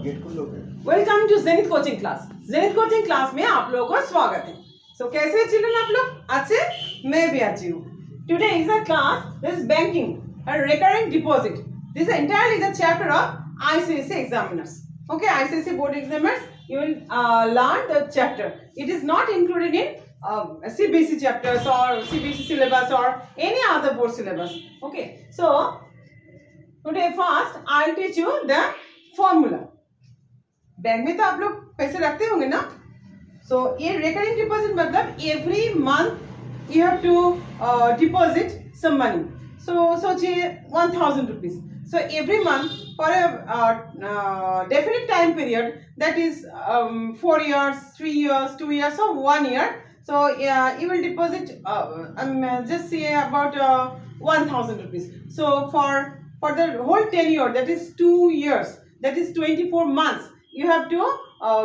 Welcome to Zenith coaching class. Zenith coaching class में आप लोगों का स्वागत है। कैसे चिल्ड्रन आप लोग? अच्छे? मैं भी अच्छी हूँ। Today is a class this banking recurring deposit. This is entirely the chapter of ICSE examiners. Okay, ICSE board examiners, you will learn the chapter. It is not included in CBSE chapters or CBSE syllabus or any other board syllabus. Okay, so today first I'll teach you the formula. Bank में तो आप लोग पैसे रखते होंगे ना? So ये recurring deposit मतलब every month you have to deposit some money. So सोचिए 1000 rupees. So every month for a definite time period, that is 4 years, 3 years, 2 years or 1 year. So you will deposit just say about 1000 rupees. So for the whole tenure, that is 2 years, that is 24 months, you have to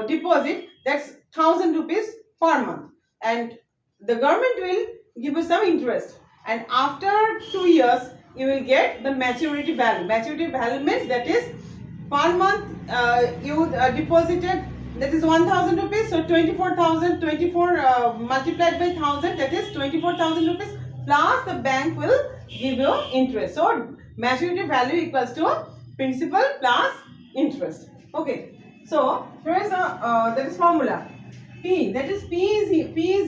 deposit that's 1000 rupees per month, and the government will give you some interest, and after 2 years you will get the maturity value. Maturity value means that is per month you deposited, that is 1000 rupees, so 24,000 multiplied by 1000, that is 24,000 rupees, plus the bank will give you interest. So maturity value equals to principal plus interest. Okay, so here is that is formula. P is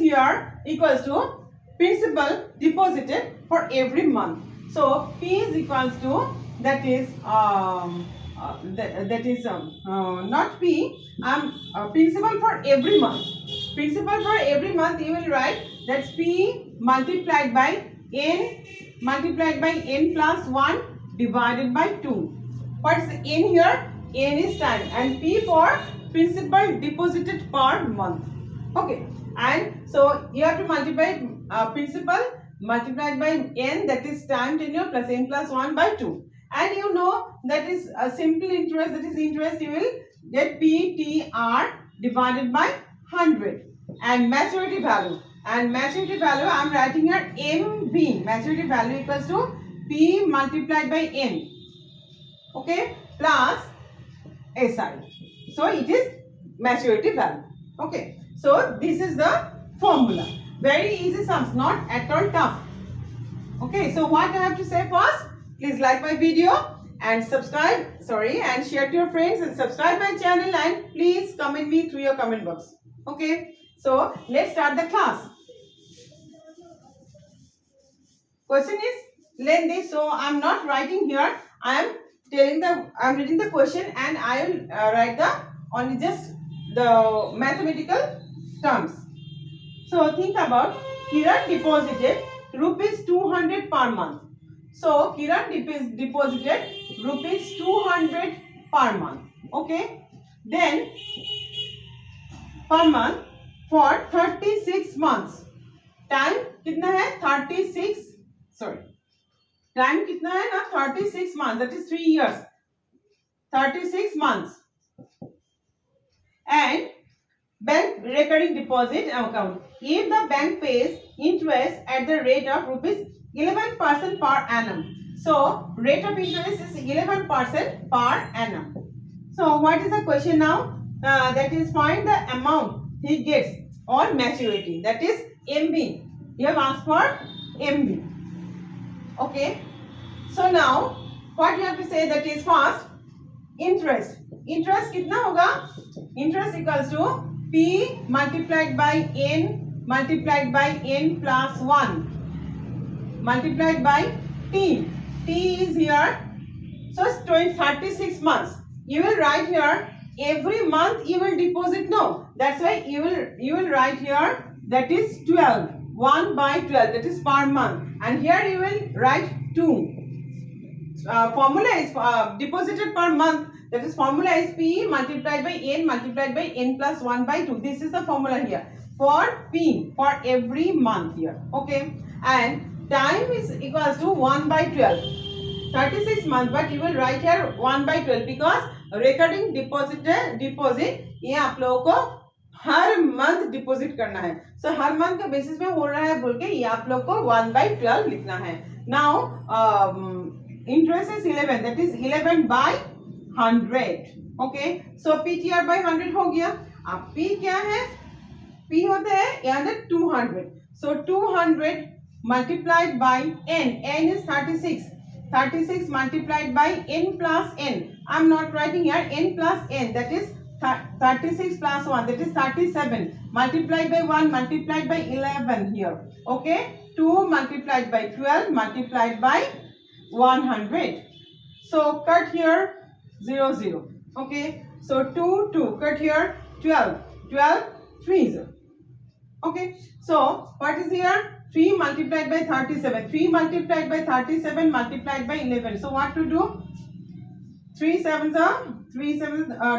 here equals to principal deposited for every month. So P is equals to that is not P. Principal for every month. Principal for every month you will write that's P multiplied by n plus 1 divided by 2. What is n here? N is time, and P for principal deposited per month. Okay, and so you have to multiply principal multiplied by n, that is time tenure, plus n plus 1 by 2, and you know that is a simple interest, that is interest you will get PTR divided by 100, and maturity value I am writing here MB. Maturity value equals to P multiplied by n, okay, plus SI. So it is maturity value. Okay, so this is the formula. Very easy sums, not at all tough. Okay, so what I have to say first, please like my video and and share to your friends, and subscribe my channel, and please comment me through your comment box. Okay, so let's start the class. Question is lengthy, so I am not writing here. I am reading the question, and I will write the only just the mathematical terms. So think about Kiran deposited rupees 200 per month. So Kiran deposited rupees 200 per month. Okay, then per month for 36 months. Time कितना है? 36. Sorry. Time कितना है ना? 36 months, that is 3 years. 36 months. And bank recurring deposit account. If the bank pays interest at the rate of rupees 11% per annum. So rate of interest is 11% per annum. So what is the question now? That is find the amount he gets on maturity. That is MB. You have asked for MB. Okay, so now what you have to say, that is first interest. Interest कितना होगा? Interest equals to P multiplied by n plus 1 multiplied by T. T is here, so it's 36 months. You will write here every month you will deposit. No, that's why you will write here that is 12. 1 by 12, that is per month, and here you will write 2. Formula is deposited per month, that is formula is P multiplied by n plus 1 by 2. This is the formula here for P for every month here. Okay, and time is equals to 1 by 12. 36 months, but you will write here 1 by 12 because recurring deposit ये आप लोगों को हर month deposit करना है. सो हर month के basis पे हो रहा है बोल के ये आप लोग को 1 by 12 लिखना है. Now interest is 11, that is 11 by 100. Okay, so PTR by 100 हो गया. अब P क्या है? P होता है यहाँ 200. So 200 multiplied by n. N is 36. 36 multiplied by n plus n. I'm not writing here n plus n. That is 36 plus 1. That is 37. Multiplied by 1 multiplied by 11 here. Okay. 2 multiplied by 12 multiplied by 100. So cut here 0 0. Okay. So 2 2. Cut here 12. 12 3 0. Okay, so what is here? 3 multiplied by 37. 3 multiplied by 37 multiplied by 11. So what to do? 3 sevens are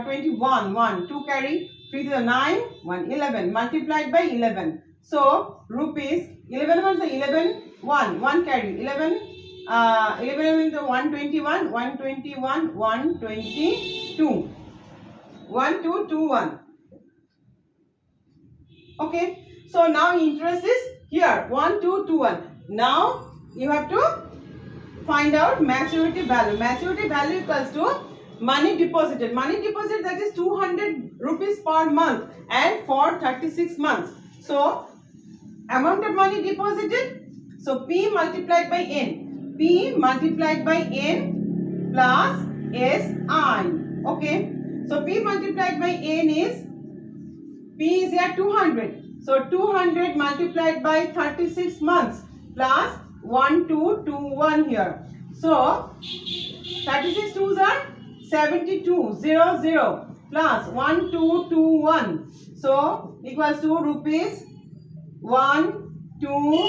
21. 1. 2 carry. 3 to the 9. 1. 11 multiplied by 11. So rupees 11 was the 11. 1. 1 carry. 11. 11 into 121. 121. 122. 1 2 2 1. Okay. So now interest is here 1 2 2 1. Now you have to find out maturity value. Maturity value equals to money deposited. Money deposited, that is 200 rupees per month and for 36 months. So amount of money deposited. So P multiplied by N. P multiplied by N plus SI. Okay. So P multiplied by N is P is here 200. So 200 multiplied by 36 months plus 1 2 2 1 here. So 36 twos are 72 0 0 plus 1 2 2 1. So equals to rupees 1 2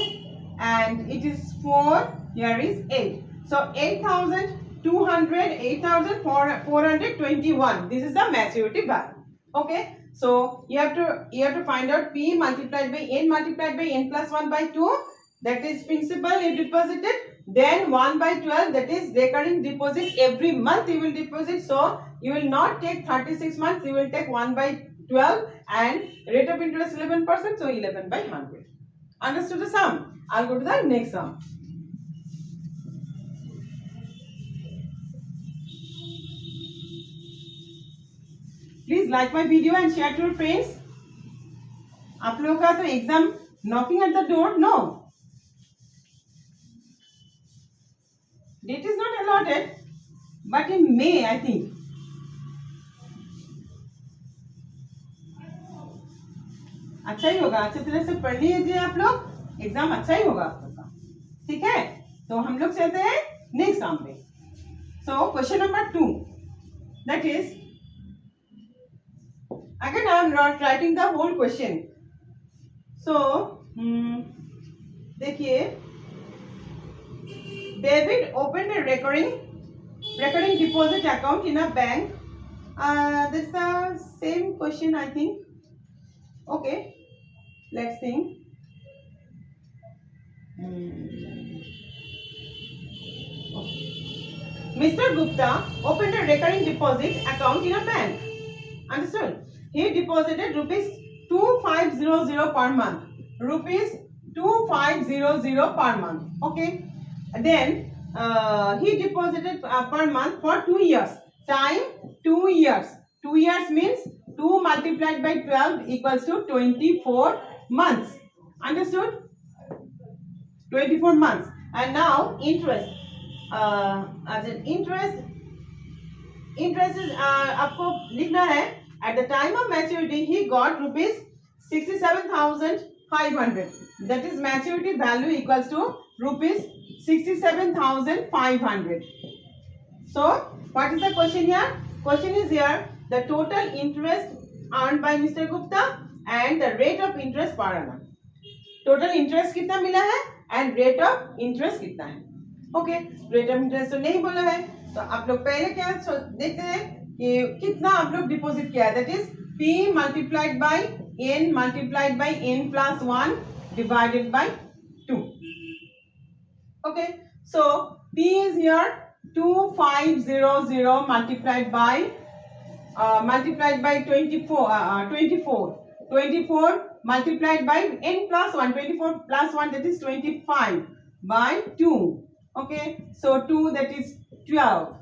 and it is 4. Here is 8. So 8,200 8,421. This is the maturity value. Okay. So you have to find out P multiplied by N multiplied by N plus 1 by 2. That is principal you deposited. Then 1 by 12, that is recurring deposit. Every month you will deposit. So you will not take 36 months. You will take 1 by 12 and rate of interest 11%. So 11 by 100. Understood the sum? I'll go to the next sum. Please like my video and share to your friends. आप लोगों का तो exam knocking at the door? No. Date is not allotted, but in May, I think. अच्छा ही होगा. अच्छे तरह से पढ़ लीजिए आप लोग. एग्जाम अच्छा ही होगा आप लोग का. ठीक है? तो हम लोग चलते हैं नेक्स्ट सम पे. So question number 2. That is, again I am not writing the whole question. So देखिए, David opened a recurring deposit account in a bank. That's the same question, I think. Okay, let's think. Mr. Gupta opened a recurring deposit account in a bank. Understood? He deposited rupees 2500 per month. Rupees 2500 per month. Okay. Then he deposited per month for 2 years. Time 2 years. 2 years means 2 multiplied by 12 equals to 24 months. Understood? 24 months. And now interest. As an interest is आपको लिखना है. At the time of maturity, he got rupees 67,500. That is maturity value equals to rupees 67,500. So, what is the question here? Question is here, the total interest earned by Mr. Gupta and the rate of interest per annum. Total interest कितना मिला है and rate of interest कितना है. Okay, rate of interest तो नहीं बोला है. तो आप लोग पहले क्या देखते हैं कि कितना आप लोग डिपॉजिट किया है. That is P multiplied by N multiplied by N plus 1 divided by 2. Okay, so P is here 2500 multiplied by 24 multiplied by N plus 1. 24 plus 1, that is 25 by 2. Okay, so 2, that is 12.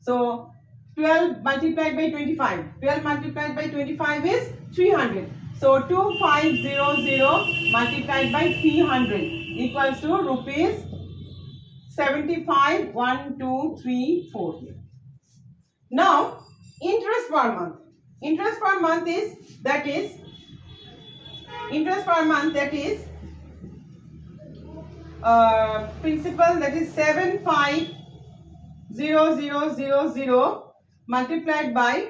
So 12 multiplied by 25. 12 multiplied by 25 is 300. So 2500 multiplied by 300 equals to rupees 75. 1, 2, 3, 4 here. Now interest per month. Interest per month is principal, that is 750000 multiplied by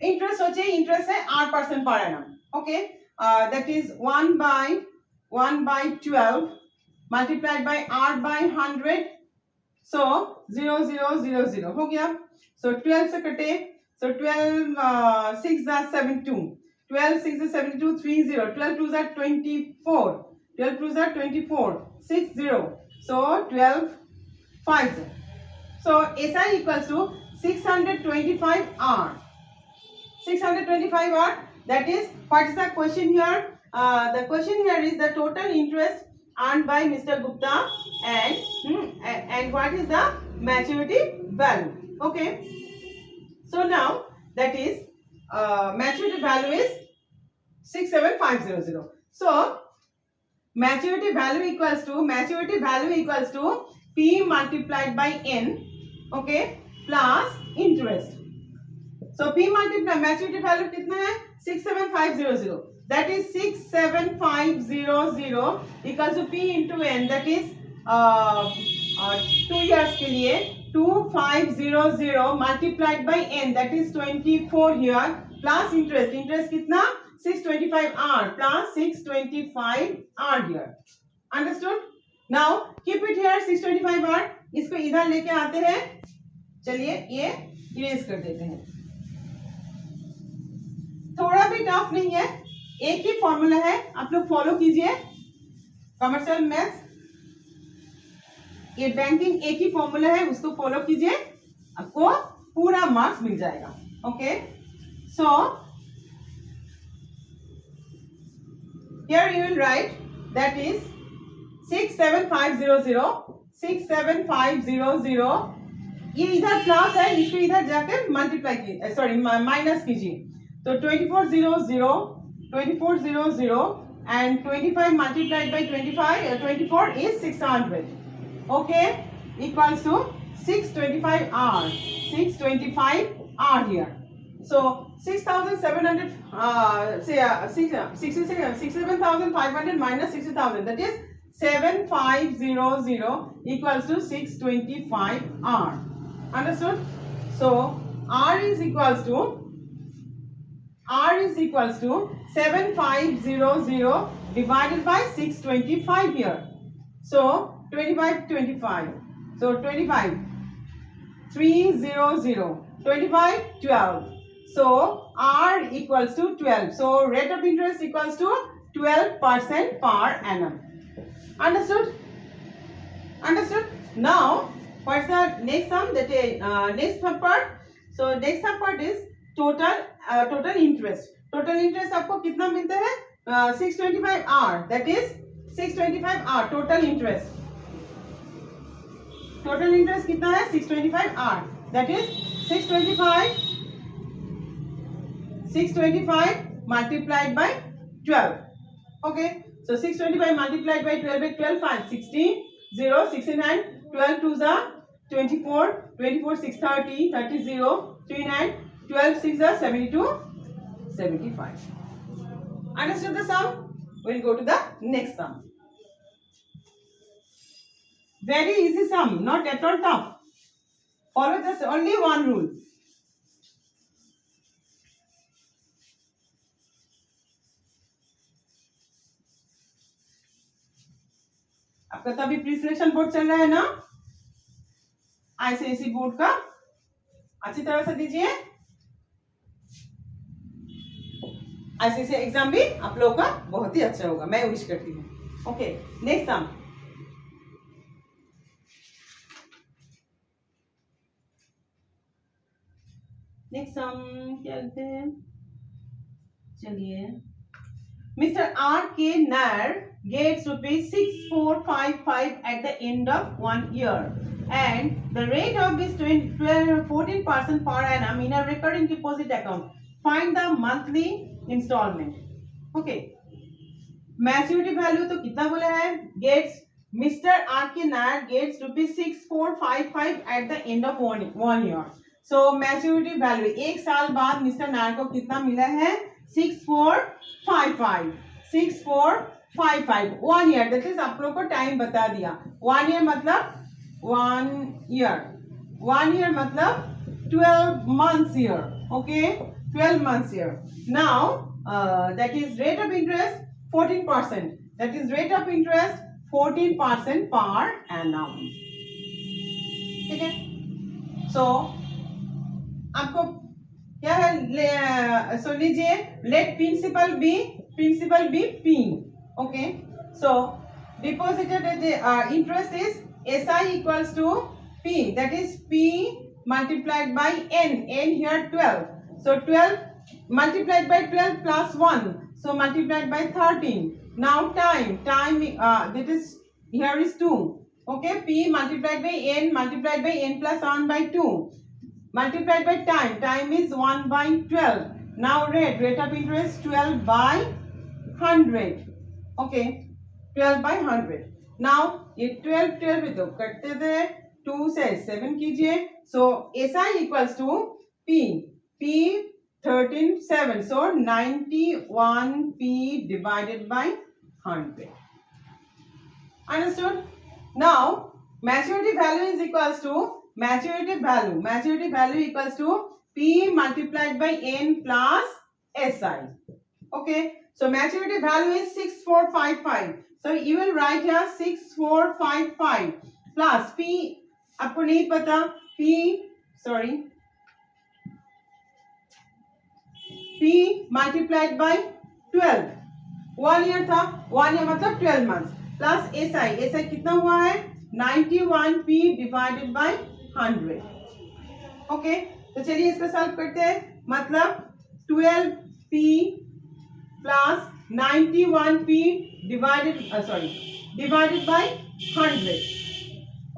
interest interest है 8% per annum. Okay, that is 1 by 12 multiplied by 8 by 100. So 0000 हो गया. So 12 से कटे. So 12 6 are 72. 12 6 is 72. 30. 12 2 are 24. 12 2 are 24. 60. So 12 5. So SI equals to 625 R. 625 R. That is, what is the question here? The question here is the total interest earned by Mr. Gupta and what is the maturity value? Okay. So now that is maturity value is 67500. So maturity value equals to P multiplied by N, okay, plus interest. So P multiplied maturity value कितना है? 67500. That is 67500 equals to P into N. That is 2 years के लिए 2500 multiplied by N. That is 24 here plus interest. Interest कितना? 625 R plus 625 R here. Understood? Now keep it here 625 R. इसको इधर लेके आते हैं. चलिए ये इरेज कर देते हैं. थोड़ा भी टफ नहीं है, एक ही फॉर्मूला है, आप लोग फॉलो कीजिए. कमर्शियल मैथ्स, ये बैंकिंग एक ही फॉर्मूला है, उसको फॉलो कीजिए, आपको पूरा मार्क्स मिल जाएगा. Okay, so here you will write that is 67500. ये इधर प्लस है, इसको इधर जाकर मल्टीप्लाई कीजिए, सॉरी माइनस कीजिए. तो 2400 and 25 multiplied by 24 is 600. Okay, equals to 625 R. 625 R here. So 6700 67,500 minus 60,000, that is 7500 equals to 625 R. Understood? So R is equals to 7500 divided by 625 here. So 25. So 25 300 25 12. So R equals to 12. So rate of interest equals to 12% per annum. Understood? Now what's the next sum? That is next part. So next part is total interest. Total interest आपको कितना मिलता है? 625 R. That is 625 R total interest. Total interest कितना है? 625 R. That is 625 multiplied by 12. Okay. So 625 multiplied by 12 by 12 5 16 0 69 12 2 are 24 24 6 30 30 0 39 12 6 are 72 75. Understood the sum? We'll go to the next sum. Very easy sum, not at all tough. Follow just only one rule. आपका तो अभी pre selection board चल रहा है ना, ICSE board का, अच्छी तरह से दीजिए. आईसीएसई एग्जाम भी आप लोगों का बहुत ही अच्छा होगा, मैं विश करती हूँ. Okay, next sum. Next sum क्या लिखते हैं? चलिए, Mr. R.K. Nair gets rupees 6455 at the end of 1 year. and the rate of is 14% per annum in a recurring deposit account. Find the monthly installment. Okay. Maturity value तो कितना बोला है? Gets Mr. R.K. Nair gets ₹6455 at the end of one year. So maturity value एक साल बाद mister Nair को कितना मिला है? 6455. 6455 1 year. That is आप लोग को टाइम बता दिया. 1 year मतलब 1 year. 1 year मतलब 12 months year. Okay, 12 months year. Now that is rate of interest 14%. That is rate of interest 14% per annum. ठीक है? So आपको क्या है? सुन लीजिए. Let principal be P. Okay. So deposited interest is SI equals to P. That is P multiplied by N. N here 12. So 12 multiplied by 12 plus 1. So multiplied by 13. Now time that is here is 2. Okay, P multiplied by N plus 1 by 2. Multiplied by time is 1 by 12. Now rate of interest 12 by 100. Okay, 12 by 100. Now ये 12 भी तो करते थे 2 से 7 कीजिए. So SI equals to P 13 7. So 91 P divided by 100. Understood? Now maturity value is equals to maturity value equals to P multiplied by N plus SI. Okay, so maturity value is 6455. So you will write here 6455 plus P. आपको नहीं पता P multiplied by 12. 1 year था, 1 year मतलब 12 months plus SI कितना हुआ है? 91 P divided by 100. Okay, तो चलिए इसको सॉल्व करते हैं. मतलब 12 P plus 91 P divided by 100.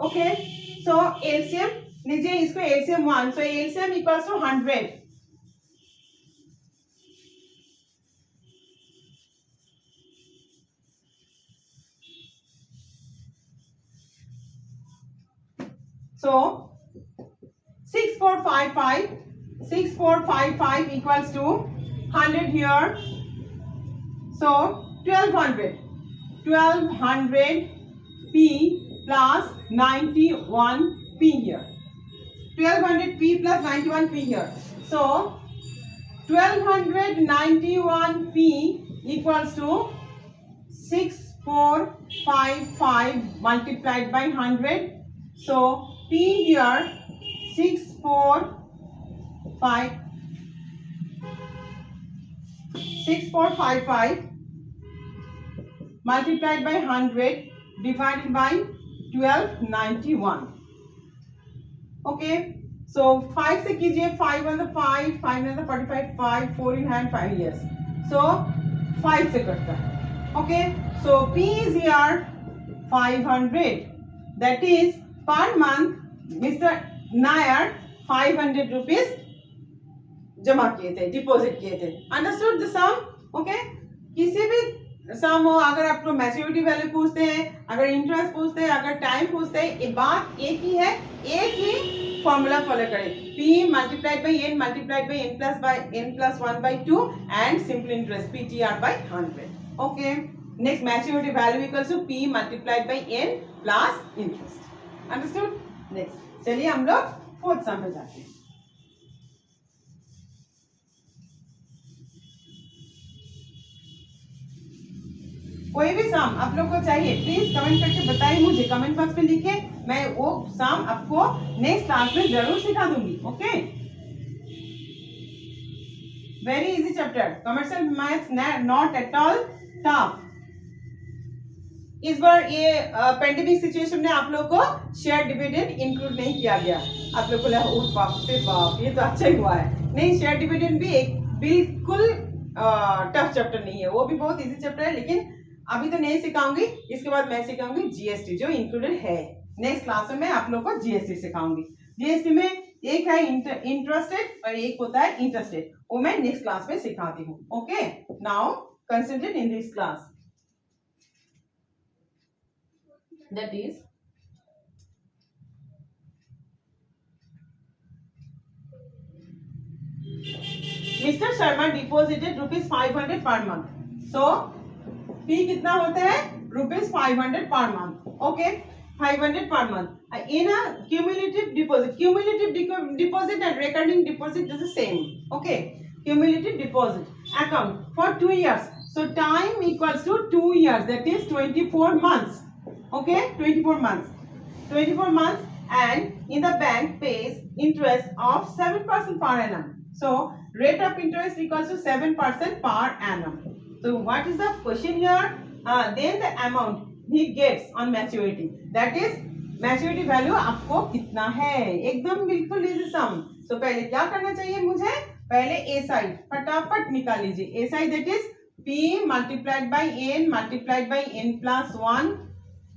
Okay, so LCM लीजिए इसको LCM 1. So LCM equals to 100. So 6455 equals to 100 here. So 1200 P plus 91 P here. 1200 P plus 91 P here. So 1291 P equals to 6455 multiplied by 100. So P here 6455 multiplied by 100 divided by 1291. Okay, so 5 से कीजिए. 5 on the 5 on the 45 5 4 in hand 5 years. So 5 से कटता है. Okay, so P is here 500. That is per month Mr. Nair 500 rupees जमा किए थे, deposit किए थे. Understood the some? ओके, किसी भी सम हो, अगर आपको मैच्योरिटी वैल्यू पूछते हैं, अगर इंटरेस्ट पूछते हैं, अगर टाइम पूछते हैं, ये बात एक ही है, एक ही फॉर्मूला फॉलो करें. P multiplied by N plus 1 by 2 and simple interest PTR by 100. Okay, next maturity value equals to P multiplied by N plus interest. Understood? Next चलिए हम लोग फोर्थ सम पे जाते हैं. कोई भी सम आप लोग को चाहिए प्लीज कमेंट करके बताइए मुझे, कमेंट बॉक्स में लिखे. मैं वो सम आपको नेक्स्ट क्लास में जरूर सिखा दूंगी. Okay, very easy chapter. Commercial maths not at all tough. इस बार ये पेंडेमिक सिचुएशन में आप लोग को शेयर डिविडेंड इंक्लूड नहीं किया गया. आप लोग को लगा ओ बाप रे बाप ये तो अच्छा ही हुआ है. नहीं, शेयर डिविडेंड भी एक बिल्कुल टफ चैप्टर नहीं है, वो भी बहुत इजी चैप्टर है. लेकिन अभी तो नहीं सिखाऊंगी, इसके बाद मैं सिखाऊंगी जीएसटी जो इंक्लूडेड है नेक्स्ट क्लास में मैं आप लोग को जीएसटी सिखाऊंगी। जीएसटी में एक है इंटरेस्टेड और एक होता है इंटरेस्टेड, वो मैं नेक्स्ट क्लास में सिखाती हूँ। Okay, now consider in this class that is mister Sharma deposited ₹500 per month. So P कितना होता है ₹500 per month. Okay, 500 per month in a cumulative deposit and recurring deposit is the same. Okay, cumulative deposit account for 2 years, so time equals to 2 years, that is 24 months. Okay, 24 months, and in the bank pays interest of 7% per annum. So rate of interest equals to 7% per annum. So what is the question here? Then the amount he gets on maturity, that is maturity value आपको कितना है, एकदम बिल्कुल easy सम। तो पहले क्या करना चाहिए मुझे, पहले ए साइड फटाफट निकाल लीजिए। A side that is P multiplied by n multiplied by n plus 1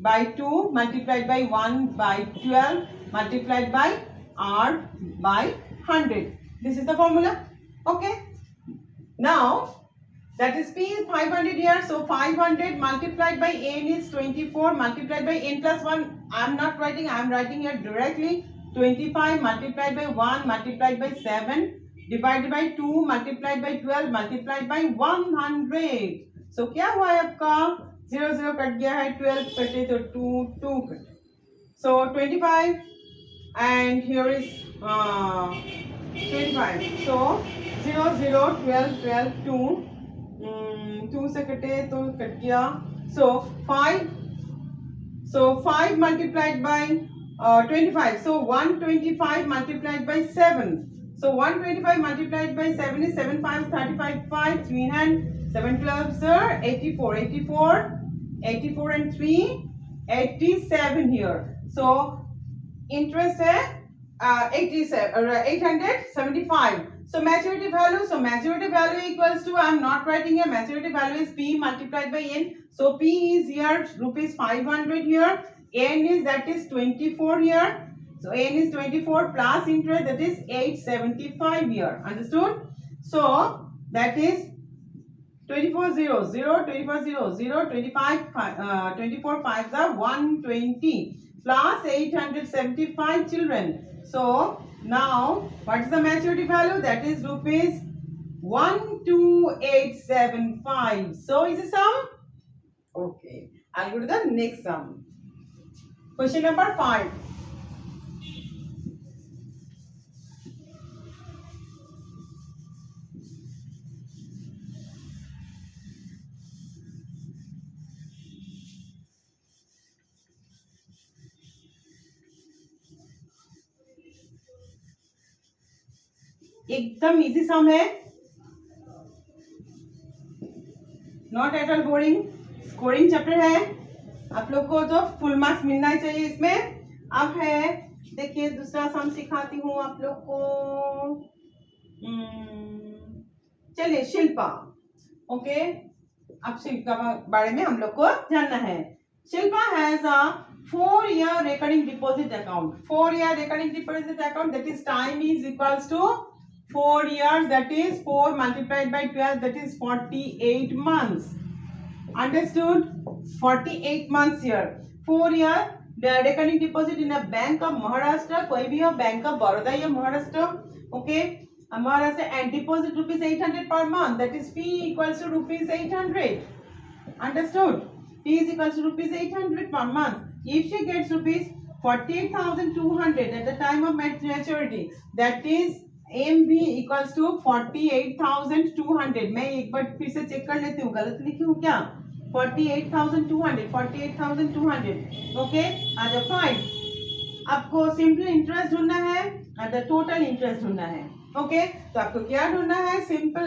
by 2 multiplied by 1 by 12 multiplied by r by 100. This is the formula. Okay, now that is P is 500 here, so 500 multiplied by n is 24 multiplied by n plus 1. I am not writing, I am writing here directly. 25 multiplied by 1 multiplied by 7 divided by 2 multiplied by 12 multiplied by 100. So क्या हुआ है आपका, 0 0 cut गया है, 12 कटे तो 2 2 कटे, so 25 and here is 25, so 0 0 12 12 2 2 से कटे तो कट गया, so 5 multiplied by 25, so 125 multiplied by 7, so 125 multiplied by 7 is 7 5 35 5 3 hand 7 12 sir 84 and 3 87 here, so interest है 875. So maturity value equals to, I am not writing here, maturity value is P multiplied by n. So P is here ₹500 here, n is that is 24 here, so n is 24 plus interest, that is 875 here. Understood? So that is 24 0 0 24 0 0 25 24 5 are 120 plus 875 children. So now what is the maturity value? That is ₹12875. So is it sum? Okay, I'll go to the next sum. Question number 5. एकदम easy सम है, not at all boring, scoring chapter है, आप लोग को तो full marks मिलना ही चाहिए इसमें। अब है, देखिए दूसरा सम सिखाती हूँ आप लोग को। चलिए शिल्पा। ओके, अब शिल्पा के बारे में हम लोग को जानना है। Shilpa has a 4-year recurring deposit account. 4-year recurring deposit account, that is time is equals to 4 years, that is 4 multiplied by 12, that is 48 months. Understood? 48 months here. 4-year recurring deposit in a Bank of Maharashtra, कोई भी हो, Bank of Baroda या Maharashtra, okay, Maharashtra, and deposit ₹800 per month, that is P equals to ₹800. Understood? P is equals to ₹800 per month. If she gets ₹48,200 at the time of maturity, that is MV equals to 48,200. मैं एक बार फिर से check कर लेती हूँ, गलत लिखी हूँ क्या? 48,200. ओके, आज फाइन। आपको सिंपल इंटरेस्ट ढूंढना है और द टोटल इंटरेस्ट ढूंढना है। ओके, तो आपको क्या ढूंढना है? सिंपल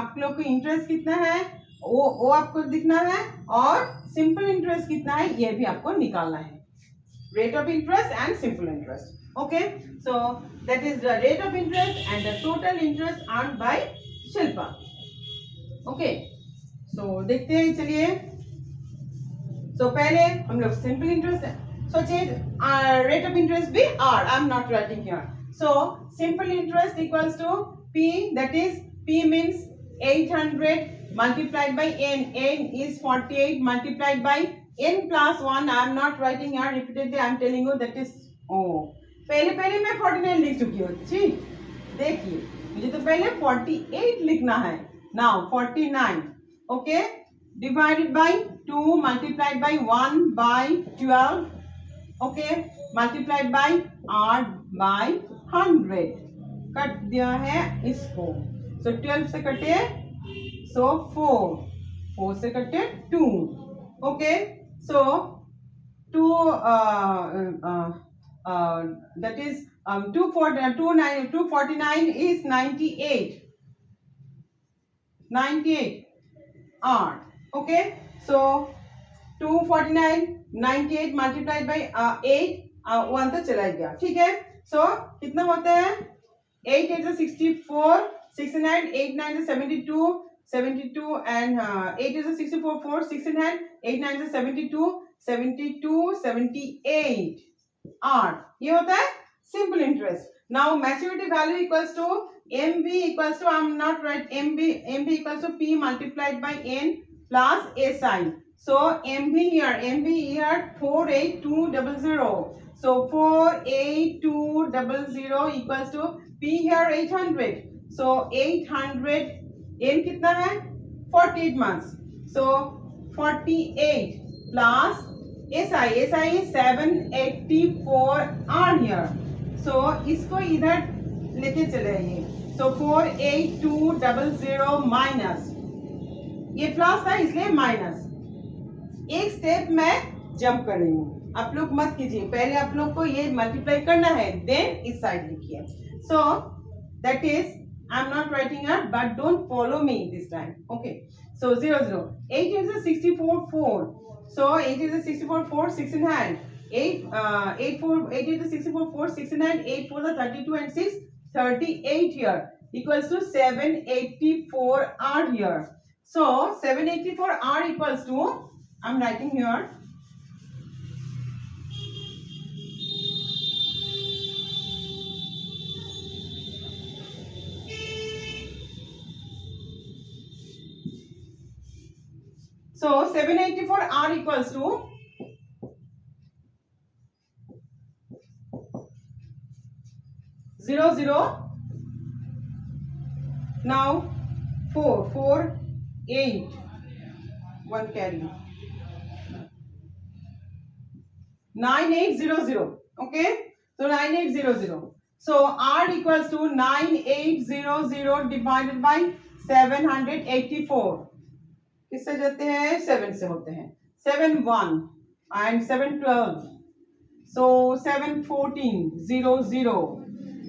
आप लोग को इंटरेस्ट कितना है वो आपको दिखना है, और सिंपल इंटरेस्ट कितना है ये भी आपको निकालना है। Rate of interest and simple interest. Okay, so that is the rate of interest and the total interest earned by Shilpa. Okay, so देखते हैं, चलिए। So पहले हम लोग simple interest, So change rate of interest be R. I'm not writing here. So simple interest equals to P, that is P means 800 multiplied by N. N is 48 multiplied by N plus 1. I'm not writing here repeatedly. I'm telling you that is पहले मैं 49 लिख चुकी हूँ. ठीक, देखिए मुझे तो पहले 48 लिखना है. Now 49, okay, divided by 2 multiplied by 1 by 12, okay, multiplied by R by 100. Cut दिया है इसको. So 12 से कटे, so 4 से कटे 2, okay. So 2 that is 249 is 98 R, okay. So 249 98 multiplied by 8, 1 तो चला गया. ठीक है. So कितना होता है? 8 8 is 64, 69, 8 9 is 72, 72 and 8 is 64, 4 6 in hand, 8 9 is 72, 72 78 R. ये होता है simple interest. Now maturity value equals to MB equals to, I'm not right, MB equals to P multiplied by N plus SI. So MB here 48200. So 48200 equals to P here 800. So 800 N कितना है? 48 months. So 48 plus SI is 784 R here. So इसको इधर लेके चले आइए. So 48200 minus, ये plus था इसलिए माइनस. एक स्टेप मैं जंप कर रही हूँ. आप लोग मत कीजिए, पहले आप लोग को ये मल्टीप्लाई करना है, देन इस साइड लिखिए. So that is, I'm not writing here, but don't follow me this time. Okay. So 0 0. 8 is a 64 4. So 8 is a 64 4 6 in hand. 8 8 is a 64 4 6 in hand. 8 4 is 32 and 6 38 here equals to 784 R here. So 784 R equals to, I'm writing here, so 784 R equals to 0 0. Now 4 4 8 1 carry 9800. Okay, so 9800. So R equals to 9800 divided by 784. किससे जाते हैं? 7 से होते हैं. 7 1 and 7 12. So 7 14 0 0.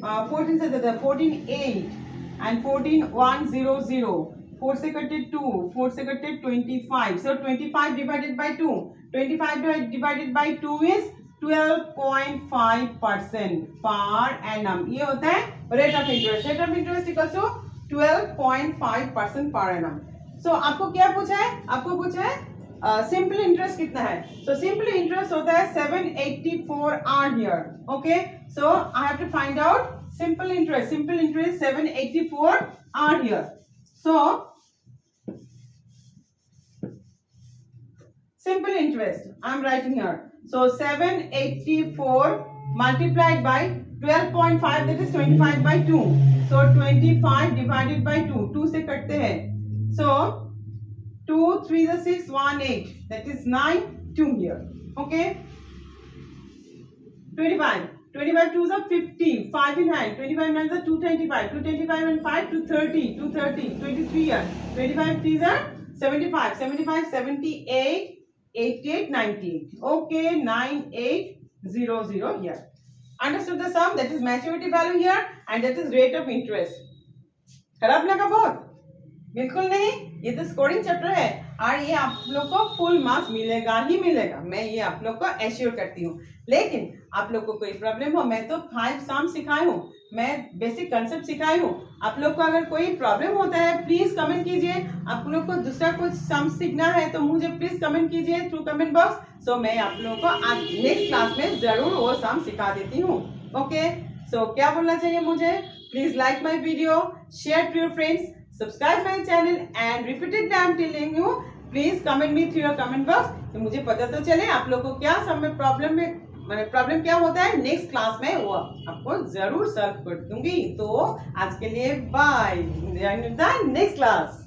14 से जाते हैं 14 8 and 14 1 0 0. 4 से कटे 2, 4 से कटे 25. So 25 divided by 2. 25 divided by 2 is 12.5% per annum. ये होता है rate of interest. Rate of interest equals to 12.5% per annum. So आपको क्या पूछा है? आपको पूछा है simple interest कितना है? So simple interest होता है 784 R here. Okay. So I have to find out simple interest. Simple interest 784 R here. So simple interest I'm writing here. So 784 multiplied by 12.5, that is 25 by 2. So 25 divided by 2. 2 से कटते हैं. So 2 3 is 6 1 8, that is 9 2 here. Okay. 25 2 is 50, 5 in hand. 25 9 is 225, 225 and 5 230, 230, 23 here. 25 3 is 75, 75 78 88 98. Okay, 9800 here. Understood the sum? That is maturity value here and that is rate of interest. खराब लगा बहुत? बिल्कुल नहीं. ये तो स्कोरिंग चैप्टर है और ये आप लोग को फुल मार्क्स मिलेगा ही मिलेगा. मैं ये आप लोग को एश्योर करती हूँ. लेकिन आप लोग को कोई प्रॉब्लम हो, मैं तो 5 सम सिखाई हूँ, मैं बेसिक कंसेप्ट सिखाई हूँ। आप लोग को अगर कोई प्रॉब्लम होता है प्लीज कमेंट कीजिए। आप लोग को दूसरा कुछ सम सीखना है तो मुझे प्लीज कमेंट कीजिए थ्रू कमेंट बॉक्स। सो मैं आप लोगों को आज नेक्स्ट क्लास में जरूर वो सम सिखा देती हूँ। ओके, सो क्या बोलना चाहिए मुझे? Please like my video, share to your friends, subscribe my channel and repeated time telling you please comment me through your comment box, तो मुझे पता तो चले आप लोग को क्या सम में प्रॉब्लम क्या होता है। नेक्स्ट क्लास में वो आपको जरूर सॉल्व कर दूंगी। तो आज के लिए बाय, नेक्स्ट क्लास।